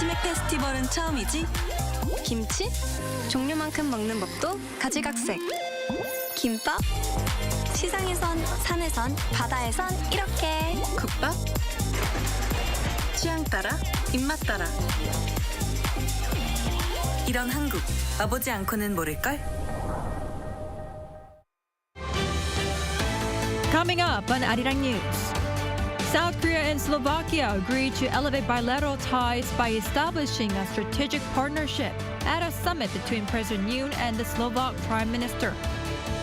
치맥 페스티벌은 처음이지? 김치? 종류만큼 먹는 법도 가지각색. 김밥? 시장에선, 산에선, 바다에선 이렇게. 국밥? 취향 따라, 입맛 따라. 이런 한국, 와보지 않고는 모를걸? Coming up on Arirang News. South Korea and Slovakia agreed to elevate bilateral ties by establishing a strategic partnership at a summit between President Yoon and the Slovak Prime Minister.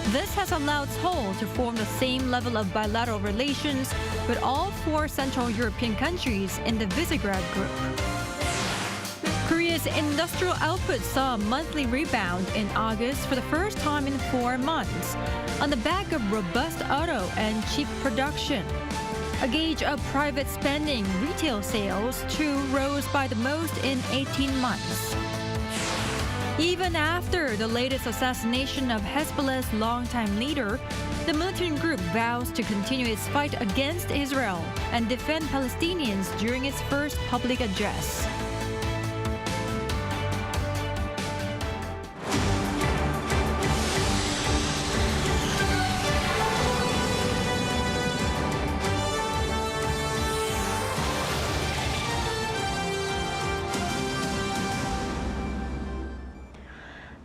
This has allowed Seoul to form the same level of bilateral relations with all four Central European countries in the Visegrad Group. Korea's industrial output saw a monthly rebound in August for the first time in 4 months, on the back of robust auto and cheap production. A gauge of private spending, retail sales too rose by the most in 18 months. Even after the latest assassination of Hezbollah's longtime leader, the militant group vows to continue its fight against Israel and defend Palestinians during its first public address.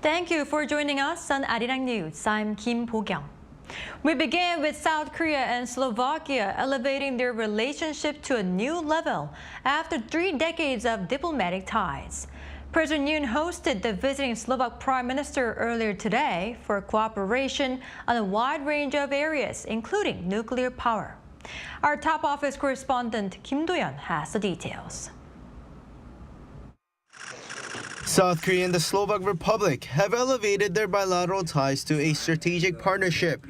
Thank you for joining us on Arirang News. I'm Kim Bo-kyung. We begin with South Korea and Slovakia elevating their relationship to a new level after 3 decades of diplomatic ties. President Yoon hosted the visiting Slovak Prime Minister earlier today for cooperation on a wide range of areas, including nuclear power. Our top office correspondent Kim Do-yeon has the details. South Korea and the Slovak Republic have elevated their bilateral ties to a strategic partnership.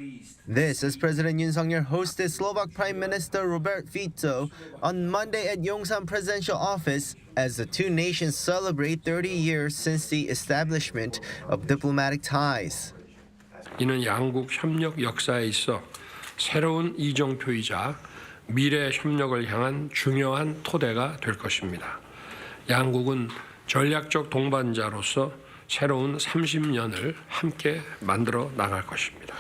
This as President Yoon hosted Slovak Prime Minister Robert Fico on Monday at Yongsan Presidential Office as the two nations celebrate 30 years since the establishment of diplomatic ties. 이는 양국 협력 역사에 있어 새로운 이정표이자 미래 협력을 향한 중요한 토대가 될 것입니다. 양국은 전략적 동반자로서 새로운 30년을 함께 만들어 나갈 것입니다.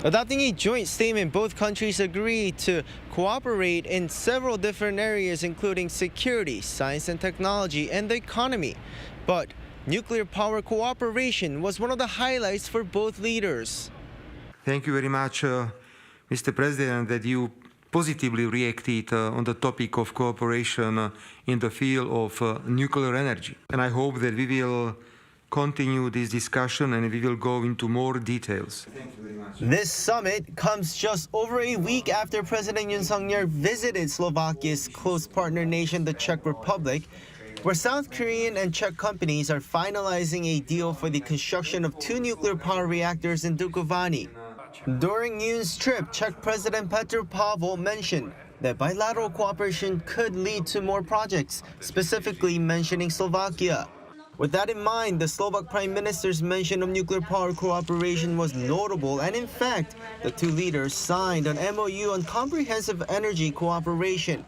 Adopting a joint statement, both countries agreed to cooperate in several different areas, including security, science and technology, and the economy. But nuclear power cooperation was one of the highlights for both leaders. Thank you very much, Mr. President, that you positively reacted on the topic of cooperation in the field of nuclear energy. And I hope that we will continue this discussion and we will go into more details. Thank you very much. This summit comes just over a week after President Yoon visited Slovakia's close partner nation, the Czech Republic, where South Korean and Czech companies are finalizing a deal for the construction of 2 nuclear power reactors in Dukovany. During Yoon's trip, Czech President Petr Pavel mentioned that bilateral cooperation could lead to more projects, specifically mentioning Slovakia. With that in mind, the Slovak Prime Minister's mention of nuclear power cooperation was notable, and in fact, the two leaders signed an MOU on comprehensive energy cooperation.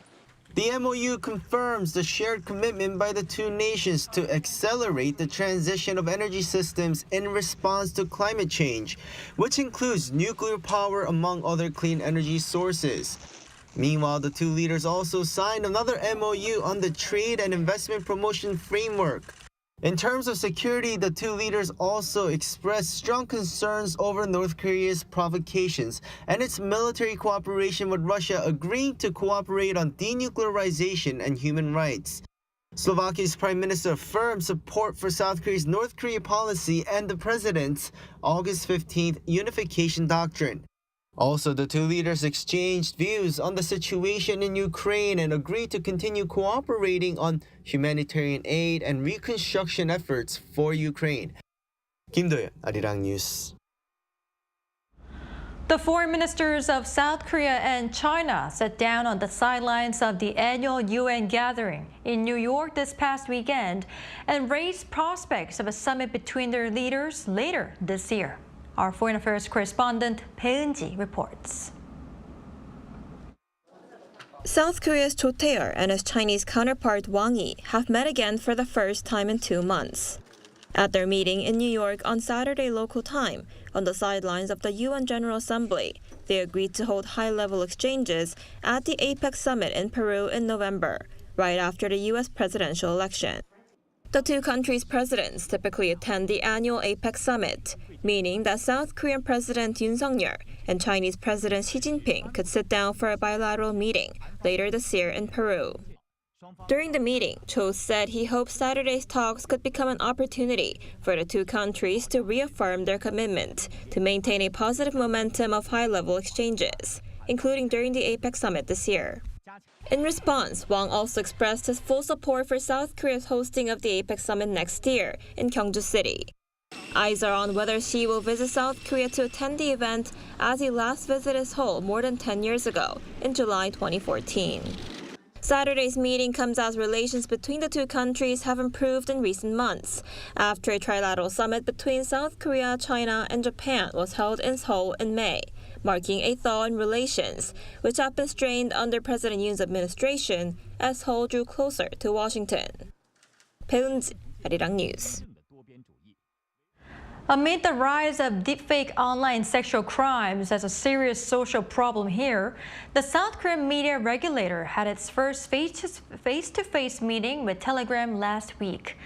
The MOU confirms the shared commitment by the two nations to accelerate the transition of energy systems in response to climate change, which includes nuclear power among other clean energy sources. Meanwhile, the two leaders also signed another MOU on the trade and investment promotion framework. In terms of security, the two leaders also expressed strong concerns over North Korea's provocations and its military cooperation with Russia, agreeing to cooperate on denuclearization and human rights. Slovakia's Prime Minister affirmed support for South Korea's North Korea policy and the President's August 15th unification doctrine. Also, the two leaders exchanged views on the situation in Ukraine and agreed to continue cooperating on humanitarian aid and reconstruction efforts for Ukraine. Kim Do-yeon, Arirang News. The foreign ministers of South Korea and China sat down on the sidelines of the annual UN gathering in New York this past weekend and raised prospects of a summit between their leaders later this year. Our foreign affairs correspondent Bae Eun-ji reports. South Korea's Cho Tae-yeol and his Chinese counterpart Wang Yi have met again for the first time in 2 months. At their meeting in New York on Saturday local time, on the sidelines of the UN General Assembly, they agreed to hold high-level exchanges at the APEC summit in Peru in November, right after the U.S. presidential election. The two countries' presidents typically attend the annual APEC summit, meaning that South Korean President Yoon-Xi and Chinese President Xi Jinping could sit down for a bilateral meeting later this year in Peru. During the meeting, Cho said he hopes Saturday's talks could become an opportunity for the two countries to reaffirm their commitment to maintain a positive momentum of high-level exchanges, including during the APEC summit this year. In response, Wang also expressed his full support for South Korea's hosting of the APEC summit next year in Gyeongju City. Eyes are on whether Xi will visit South Korea to attend the event, as he last visited Seoul more than 10 years ago, in July 2014. Saturday's meeting comes as relations between the two countries have improved in recent months, after a trilateral summit between South Korea, China, and Japan was held in Seoul in May, marking a thaw in relations, which have been strained under President Yoon's administration as Seoul drew closer to Washington. 배은지, Arirang News. Amid the rise of deepfake online sexual crimes as a serious social problem here, the South Korean media regulator had its first face-to-face meeting with Telegram last week.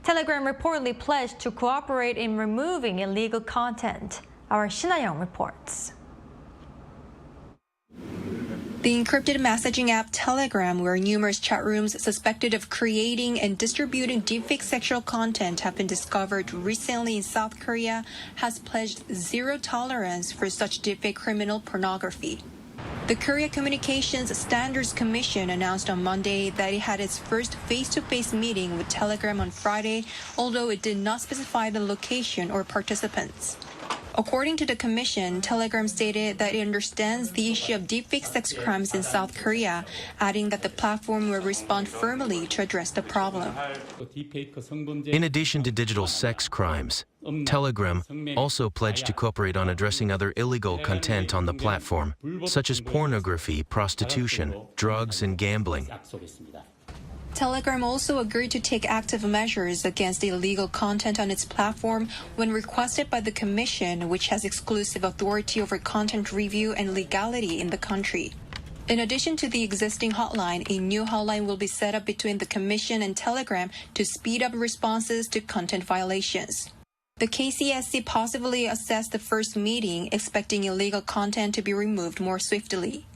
Telegram reportedly pledged to cooperate in removing illegal content. Our Shin-young reports. The encrypted messaging app Telegram, where numerous chat rooms suspected of creating and distributing deepfake sexual content have been discovered recently in South Korea, has pledged zero tolerance for such deepfake criminal pornography. The Korea Communications Standards Commission announced on Monday that it had its first face-to-face meeting with Telegram on Friday, although it did not specify the location or participants. According to the commission, Telegram stated that it understands the issue of deepfake sex crimes in South Korea, adding that the platform will respond firmly to address the problem. In addition to digital sex crimes, Telegram also pledged to cooperate on addressing other illegal content on the platform, such as pornography, prostitution, drugs, and gambling. Telegram also agreed to take active measures against illegal content on its platform when requested by the Commission, which has exclusive authority over content review and legality in the country. In addition to the existing hotline, a new hotline will be set up between the Commission and Telegram to speed up responses to content violations. The KCSC possibly assessed the first meeting, expecting illegal content to be removed more swiftly.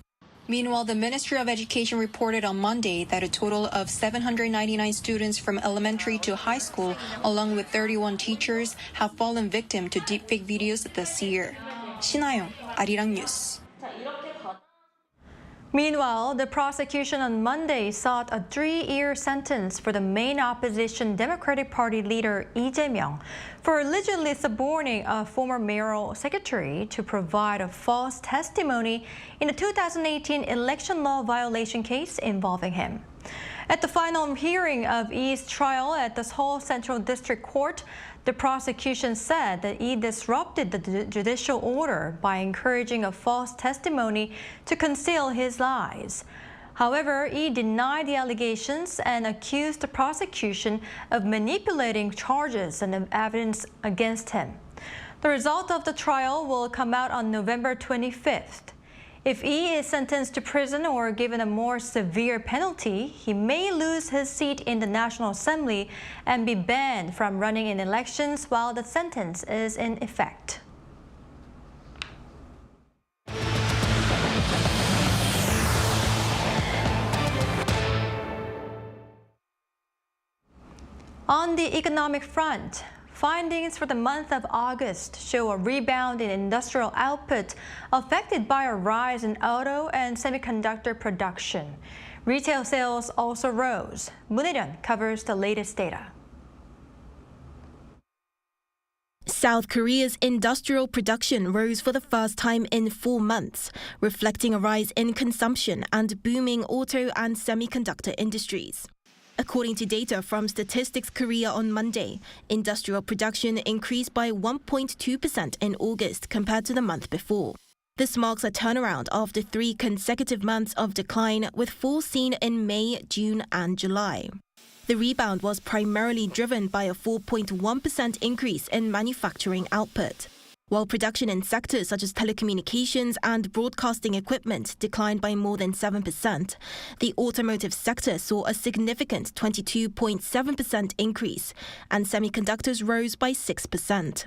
Meanwhile, the Ministry of Education reported on Monday that a total of 799 students from elementary to high school, along with 31 teachers, have fallen victim to deepfake videos this year. Shin-young, Arirang News. Meanwhile, the prosecution on Monday sought a 3-year sentence for the main opposition Democratic Party leader Lee Jae-myung for allegedly suborning a former mayoral secretary to provide a false testimony in the 2018 election law violation case involving him. At the final hearing of Lee's trial at the Seoul Central District Court, the prosecution said that Lee disrupted the judicial order by encouraging a false testimony to conceal his lies. However, Lee denied the allegations and accused the prosecution of manipulating charges and evidence against him. The result of the trial will come out on November 25th. If Lee is sentenced to prison or given a more severe penalty, he may lose his seat in the National Assembly and be banned from running in elections while the sentence is in effect. On the economic front, findings for the month of August show a rebound in industrial output affected by a rise in auto and semiconductor production. Retail sales also rose. Moon Hee-ryun covers the latest data. South Korea's industrial production rose for the first time in 4 months, reflecting a rise in consumption and booming auto and semiconductor industries. According to data from Statistics Korea on Monday, industrial production increased by 1.2% in August compared to the month before. This marks a turnaround after 3 consecutive months of decline, with falls seen in May, June, and July. The rebound was primarily driven by a 4.1% increase in manufacturing output, while production in sectors such as telecommunications and broadcasting equipment declined by more than 7%. The automotive sector saw a significant 22.7% increase, and semiconductors rose by 6%.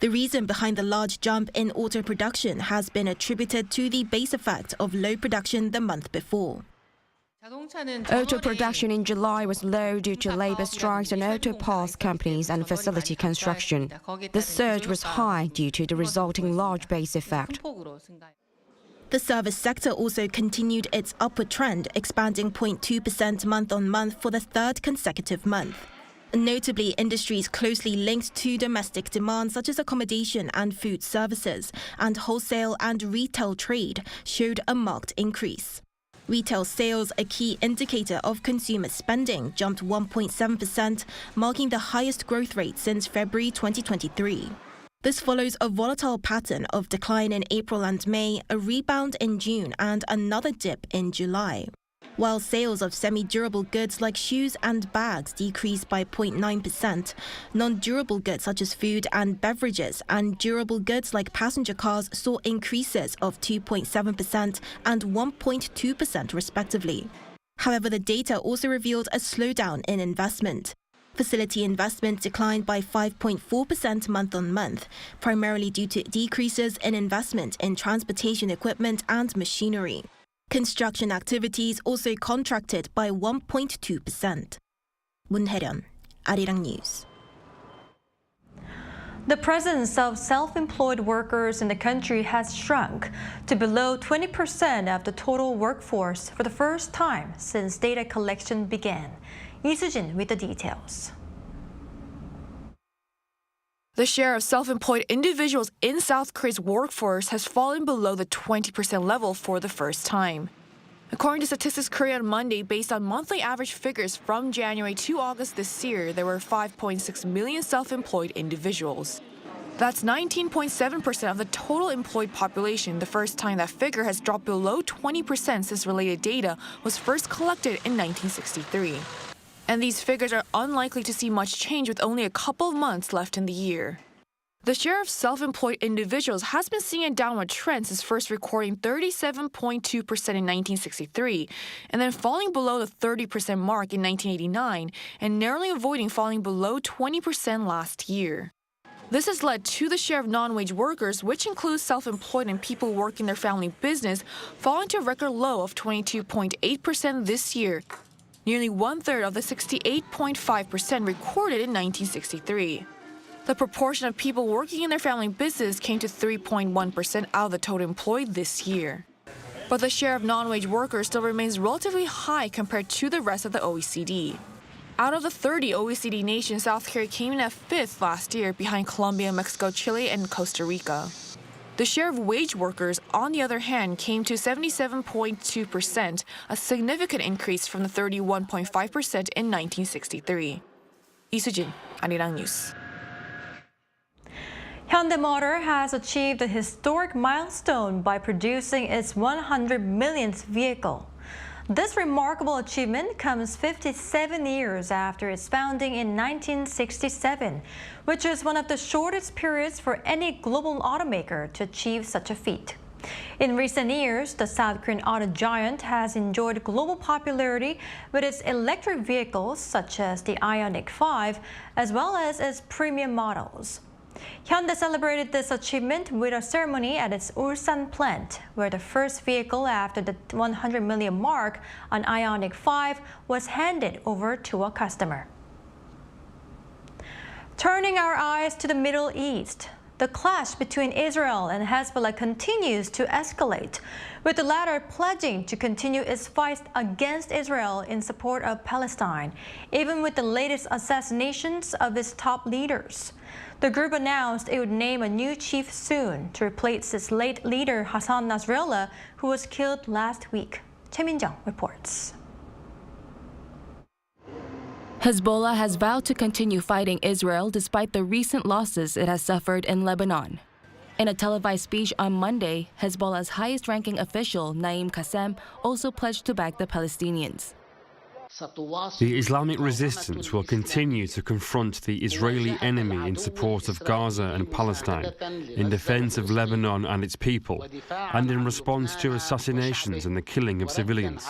The reason behind the large jump in auto production has been attributed to the base effect of low production the month before. Auto production in July was low due to labor strikes on auto parts companies and facility construction. The surge was high due to the resulting large base effect. The service sector also continued its upward trend, expanding 0.2% month-on-month for the 3rd consecutive month. Notably, industries closely linked to domestic demand such as accommodation and food services and wholesale and retail trade showed a marked increase. Retail sales, a key indicator of consumer spending, jumped 1.7%, marking the highest growth rate since February 2023. This follows a volatile pattern of decline in April and May, a rebound in June, and another dip in July. While sales of semi-durable goods like shoes and bags decreased by 0.9%, non-durable goods such as food and beverages and durable goods like passenger cars saw increases of 2.7% and 1.2% respectively. However, the data also revealed a slowdown in investment. Facility investment declined by 5.4% month-on-month, primarily due to decreases in investment in transportation equipment and machinery. Construction activities also contracted by 1.2%. 문혜련, Arirang News. The presence of self-employed workers in the country has shrunk to below 20% of the total workforce for the first time since data collection began. Lee Jae-myung with the details. The share of self-employed individuals in South Korea's workforce has fallen below the 20% level for the first time. According to Statistics Korea on Monday, based on monthly average figures from January to August this year, there were 5.6 million self-employed individuals. That's 19.7% of the total employed population, the first time that figure has dropped below 20% since related data was first collected in 1963. And these figures are unlikely to see much change with only a couple of months left in the year. The share of self-employed individuals has been seeing a downward trend since first recording 37.2% in 1963, and then falling below the 30% mark in 1989, and narrowly avoiding falling below 20% last year. This has led to the share of non-wage workers, which includes self-employed and people working their family business, falling to a record low of 22.8% this year, nearly one-third of the 68.5% recorded in 1963. The proportion of people working in their family business came to 3.1% out of the total employed this year. But the share of non-wage workers still remains relatively high compared to the rest of the OECD. Out of the 30 OECD nations, South Korea came in at 5th last year, behind Colombia, Mexico, Chile, and Costa Rica. The share of wage workers, on the other hand, came to 77.2%, a significant increase from the 31.5% in 1963. Lee Jae-myung, Arirang News. Hyundai Motor has achieved a historic milestone by producing its 100 millionth vehicle. This remarkable achievement comes 57 years after its founding in 1967, which is one of the shortest periods for any global automaker to achieve such a feat. In recent years, the South Korean auto giant has enjoyed global popularity with its electric vehicles such as the Ioniq 5, as well as its premium models. Hyundai celebrated this achievement with a ceremony at its Ulsan plant, where the first vehicle after the 100 million mark, an Ioniq 5, was handed over to a customer. Turning our eyes to the Middle East, the clash between Israel and Hezbollah continues to escalate, with the latter pledging to continue its fight against Israel in support of Palestine, even with the latest assassinations of its top leaders. The group announced it would name a new chief soon to replace its late leader Hassan Nasrallah, who was killed last week. Choi Min-jung reports. Hezbollah has vowed to continue fighting Israel despite the recent losses it has suffered in Lebanon. In a televised speech on Monday, Hezbollah's highest-ranking official, Naim Qassem, also pledged to back the Palestinians. The Islamic resistance will continue to confront the Israeli enemy in support of Gaza and Palestine, in defense of Lebanon and its people, and in response to assassinations and the killing of civilians.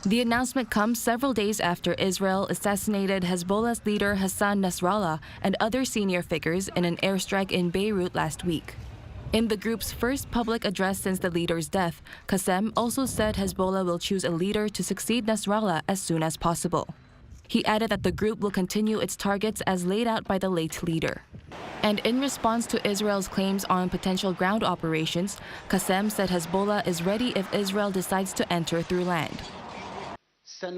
The announcement comes several days after Israel assassinated Hezbollah's leader Hassan Nasrallah and other senior figures in an airstrike in Beirut last week. In the group's first public address since the leader's death, Qassem also said Hezbollah will choose a leader to succeed Nasrallah as soon as possible. He added that the group will continue its targets as laid out by the late leader. And in response to Israel's claims on potential ground operations, Qassem said Hezbollah is ready if Israel decides to enter through land.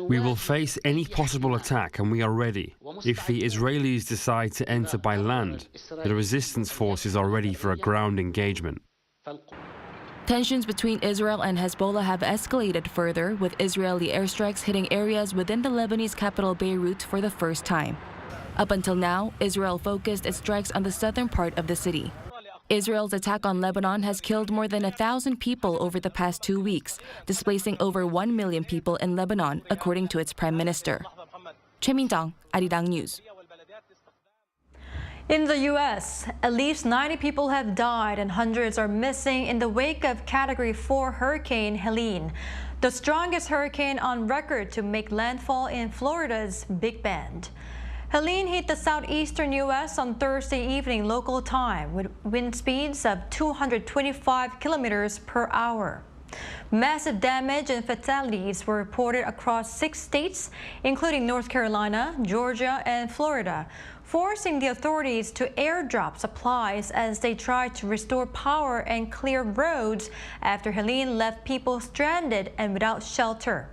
We will face any possible attack and we are ready. If the Israelis decide to enter by land, the resistance forces are ready for a ground engagement. Tensions between Israel and Hezbollah have escalated further, with Israeli airstrikes hitting areas within the Lebanese capital Beirut for the first time. Up until now, Israel focused its strikes on the southern part of the city. Israel's attack on Lebanon has killed more than 1,000 people over the past 2 weeks, displacing over 1 million people in Lebanon, according to its prime minister. Choi Min-jang, Arirang News. In the U.S., at least 90 people have died and hundreds are missing in the wake of Category 4 Hurricane Helene, the strongest hurricane on record to make landfall in Florida's Big Bend. Helene hit the southeastern U.S. on Thursday evening local time with wind speeds of 225 kilometers per hour. Massive damage and fatalities were reported across 6 states, including North Carolina, Georgia, and Florida, forcing the authorities to airdrop supplies as they tried to restore power and clear roads after Helene left people stranded and without shelter.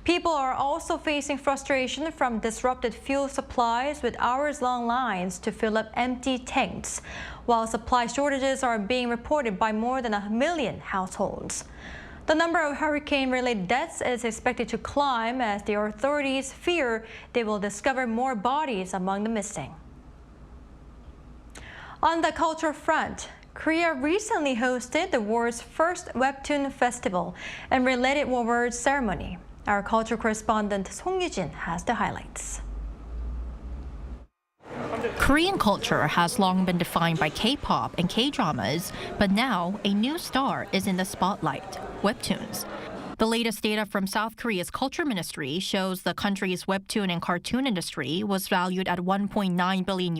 People are also facing frustration from disrupted fuel supplies with hours-long lines to fill up empty tanks, while supply shortages are being reported by more than 1 million households. The number of hurricane-related deaths is expected to climb as the authorities fear they will discover more bodies among the missing. On the cultural front, Korea recently hosted the world's first Webtoon Festival and related awards ceremony. Our culture correspondent Song Yujin has the highlights. Korean culture has long been defined by K-pop and K-dramas, but now a new star is in the spotlight: webtoons. The latest data from South Korea's Culture Ministry shows the country's webtoon and cartoon industry was valued at $1.9 billion.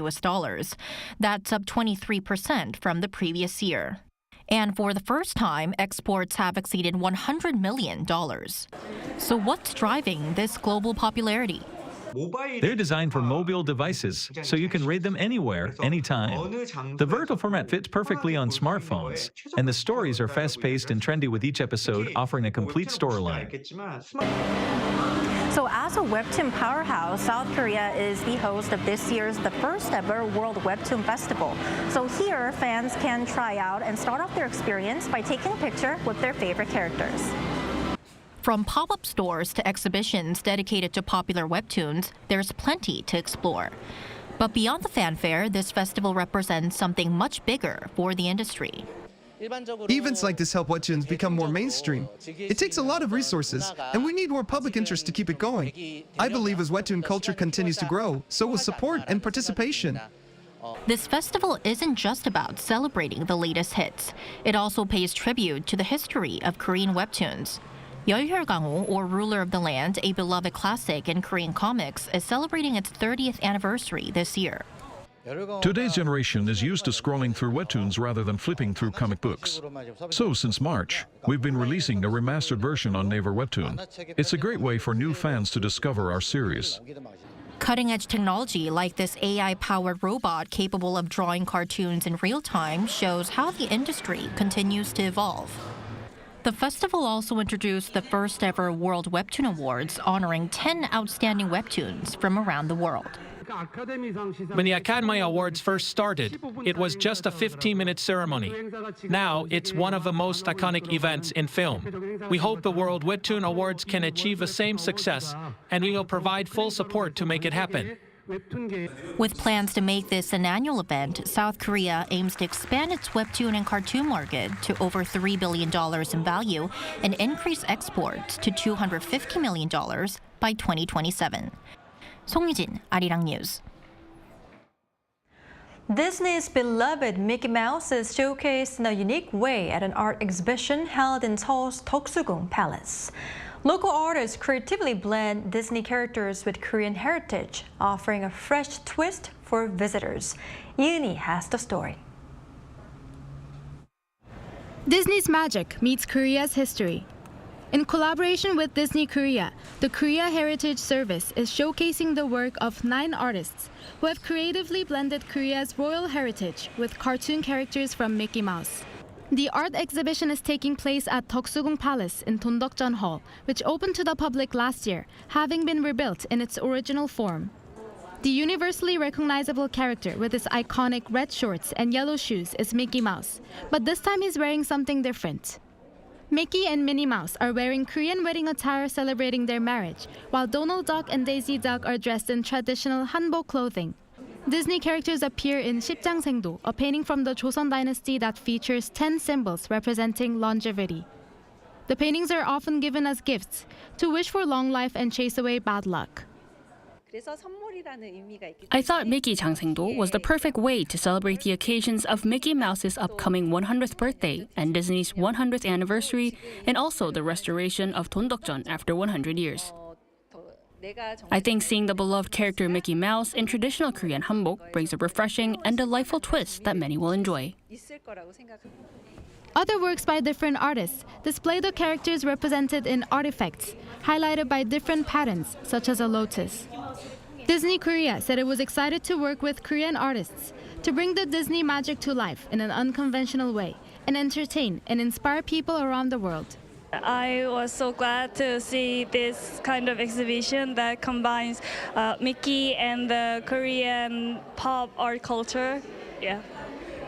That's up 23% from the previous year. And for the first time, exports have exceeded $100 million. So what's driving this global popularity? They're designed for mobile devices, so you can read them anywhere, anytime. The vertical format fits perfectly on smartphones, and the stories are fast-paced and trendy with each episode offering a complete storyline. So as a Webtoon powerhouse, South Korea is the host of this year's the first ever World Webtoon Festival. So here, fans can try out and start off their experience by taking a picture with their favorite characters. From pop-up stores to exhibitions dedicated to popular webtoons, there's plenty to explore. But beyond the fanfare, this festival represents something much bigger for the industry. Events like this help webtoons become more mainstream. It takes a lot of resources, and we need more public interest to keep it going. I believe as webtoon culture continues to grow, so will support and participation. This festival isn't just about celebrating the latest hits. It also pays tribute to the history of Korean webtoons. Yeolhyul, or Ruler of the Land, a beloved classic in Korean comics, is celebrating its 30th anniversary this year. Today's generation is used to scrolling through webtoons rather than flipping through comic books. So since March, we've been releasing a remastered version on Naver Webtoon. It's a great way for new fans to discover our series. Cutting-edge technology like this AI-powered robot capable of drawing cartoons in real time shows how the industry continues to evolve. The festival also introduced the first ever World Webtoon Awards, honoring 10 outstanding webtoons from around the world. When the Academy Awards first started, it was just a 15-minute ceremony. Now, it's one of the most iconic events in film. We hope the World Webtoon Awards can achieve the same success, and we will provide full support to make it happen. With plans to make this an annual event, South Korea aims to expand its webtoon and cartoon market to over $3 billion in value and increase exports to $250 million by 2027. 송유진, Arirang News. Disney's beloved Mickey Mouse is showcased in a unique way at an art exhibition held in Seoul's Toksugung Palace. Local artists creatively blend Disney characters with Korean heritage, offering a fresh twist for visitors. Yoon-Xi has the story. Disney's magic meets Korea's history. In collaboration with Disney Korea, the Korea Heritage Service is showcasing the work of 9 artists who have creatively blended Korea's royal heritage with cartoon characters from Mickey Mouse. The art exhibition is taking place at Toksugung Palace in Dondokjeon Hall, which opened to the public last year, having been rebuilt in its original form. The universally recognizable character with his iconic red shorts and yellow shoes is Mickey Mouse, but this time he's wearing something different. Mickey and Minnie Mouse are wearing Korean wedding attire celebrating their marriage, while Donald Duck and Daisy Duck are dressed in traditional hanbok clothing. Disney characters appear in 십장생도, a painting from the Joseon dynasty that features 10 symbols representing longevity. The paintings are often given as gifts to wish for long life and chase away bad luck. I thought Mickey 장생도 was the perfect way to celebrate the occasions of Mickey Mouse's upcoming 100th birthday and Disney's 100th anniversary, and also the restoration of Dondokjeon after 100 years. I think seeing the beloved character Mickey Mouse in traditional Korean hanbok brings a refreshing and delightful twist that many will enjoy. Other works by different artists display the characters represented in artifacts, highlighted by different patterns, such as a lotus. Disney Korea said it was excited to work with Korean artists to bring the Disney magic to life in an unconventional way and entertain and inspire people around the world. I was so glad to see this kind of exhibition that combines Mickey and the Korean pop art culture. Yeah.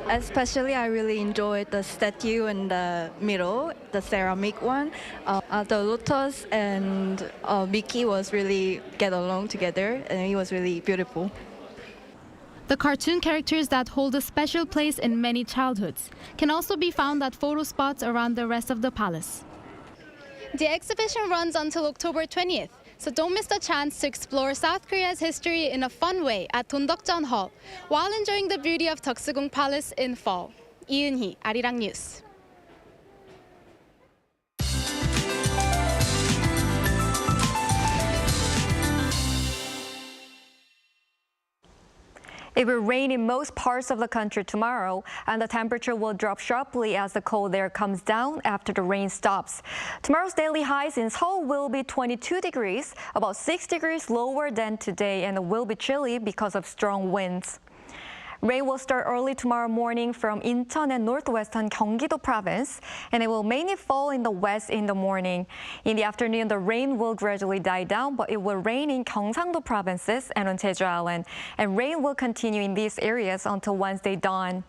Especially, I really enjoyed the statue in the middle, the ceramic one. The lotus and Mickey was really get along together, and it was really beautiful. The cartoon characters that hold a special place in many childhoods can also be found at photo spots around the rest of the palace. The exhibition runs until October 20th, so don't miss the chance to explore South Korea's history in a fun way at Dondokjeon Hall while enjoying the beauty of Toksugung Palace in fall. Yoon-Xi, Arirang News. It will rain in most parts of the country tomorrow, and the temperature will drop sharply as the cold air comes down after the rain stops. Tomorrow's daily highs in Seoul will be 22 degrees, about 6 degrees lower than today, and it will be chilly because of strong winds. Rain will start early tomorrow morning from Incheon and northwestern Gyeonggi-do province, and it will mainly fall in the west in the morning. In the afternoon, the rain will gradually die down, but it will rain in Gyeongsang-do provinces and on Jeju Island, and rain will continue in these areas until Wednesday dawn.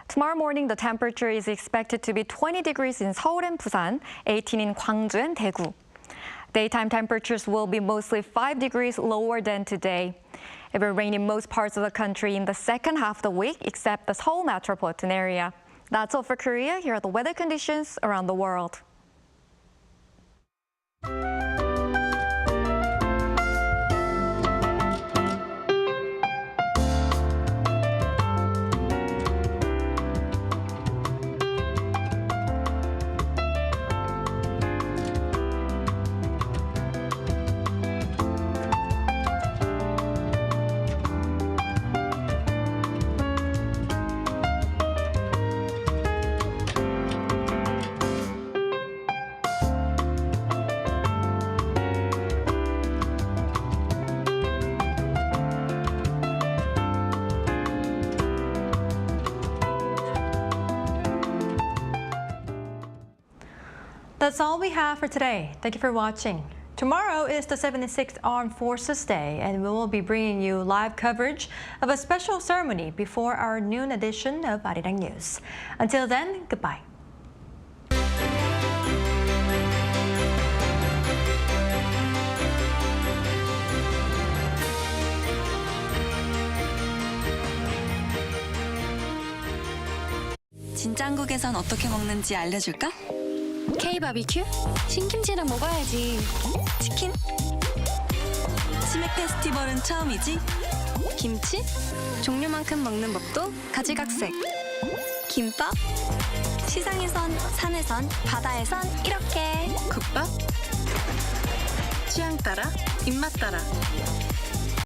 Tomorrow morning, the temperature is expected to be 20 degrees in Seoul and Busan, 18 in Gwangju and Daegu. Daytime temperatures will be mostly 5 degrees lower than today. It will rain in most parts of the country in the second half of the week, except the Seoul metropolitan area. That's all for Korea. Here are the weather conditions around the world. That's all we have for today. Thank you for watching. Tomorrow is the 76th Armed Forces Day, and we will be bringing you live coverage of a special ceremony before our noon edition of Arirang News. Until then, goodbye. 진짜 한국에선 어떻게 먹는지 알려줄까? K-바비큐? 신김치랑 먹어야지. 치킨? 치맥 페스티벌은 처음이지? 김치? 종류만큼 먹는 법도 가지각색. 김밥? 시장에선, 산에선, 바다에선 이렇게. 국밥? 취향 따라, 입맛 따라.